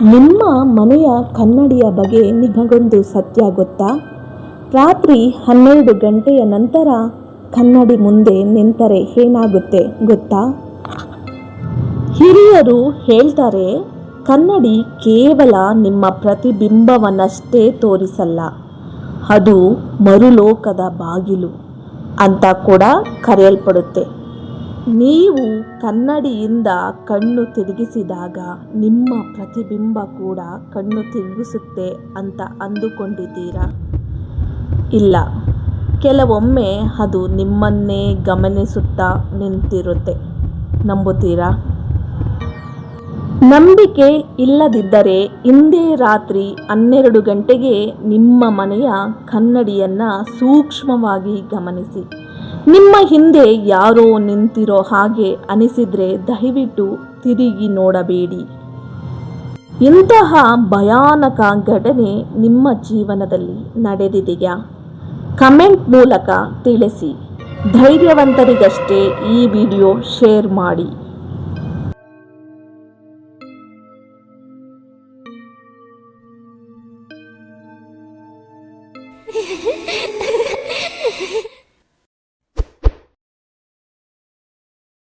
ನಿಮ್ಮ ಮನೆಯ ಕನ್ನಡಿಯ ಬಗ್ಗೆ ನಿಮಗೊಂದು ಸತ್ಯ ಗೊತ್ತಾ? ರಾತ್ರಿ 12 ಗಂಟೆಯ ನಂತರ ಕನ್ನಡಿ ಮುಂದೆ ನಿಂತರೆ ಏನಾಗುತ್ತೆ ಗೊತ್ತಾ? ಹಿರಿಯರು ಹೇಳ್ತಾರೆ, ಕನ್ನಡಿ ಕೇವಲ ನಿಮ್ಮ ಪ್ರತಿಬಿಂಬವನ್ನಷ್ಟೇ ತೋರಿಸಲ್ಲ, ಅದು ಮರುಲೋಕದ ಬಾಗಿಲು ಅಂತ ಕೂಡ ಕರೆಯಲ್ಪಡುತ್ತೆ. ನೀವು ಕನ್ನಡಿಯಿಂದ ಕಣ್ಣು ತಿರುಗಿಸಿದಾಗ ನಿಮ್ಮ ಪ್ರತಿಬಿಂಬ ಕೂಡ ಕಣ್ಣು ತಿರುಗಿಸುತ್ತೆ ಅಂತ ಅಂದುಕೊಂಡಿದ್ದೀರಾ? ಇಲ್ಲ, ಕೆಲವೊಮ್ಮೆ ಅದು ನಿಮ್ಮನ್ನೇ ಗಮನಿಸುತ್ತಾ ನಿಂತಿರುತ್ತೆ. ನಂಬುತ್ತೀರಾ? ನಂಬಿಕೆ ಇಲ್ಲದಿದ್ದರೆ ಇಂದೇ ರಾತ್ರಿ 12 ಗಂಟೆಗೆ ನಿಮ್ಮ ಮನೆಯ ಕನ್ನಡಿಯನ್ನು ಸೂಕ್ಷ್ಮವಾಗಿ ಗಮನಿಸಿ. ನಿಮ್ಮ ಹಿಂದೆ ಯಾರೋ ನಿಂತಿರೋ ಹಾಗೆ ಅನಿಸಿದ್ರೆ ದಯವಿಟ್ಟು ತಿರುಗಿ ನೋಡಬೇಡಿ. ಇಂತಹ ಭಯಾನಕ ಘಟನೆ ನಿಮ್ಮ ಜೀವನದಲ್ಲಿ ನಡೆದಿದೆಯಾ? ಕಮೆಂಟ್ ಮೂಲಕ ತಿಳಿಸಿ. ಧೈರ್ಯವಂತರಿಗಷ್ಟೇ ಈ ವಿಡಿಯೋ ಶೇರ್ ಮಾಡಿ.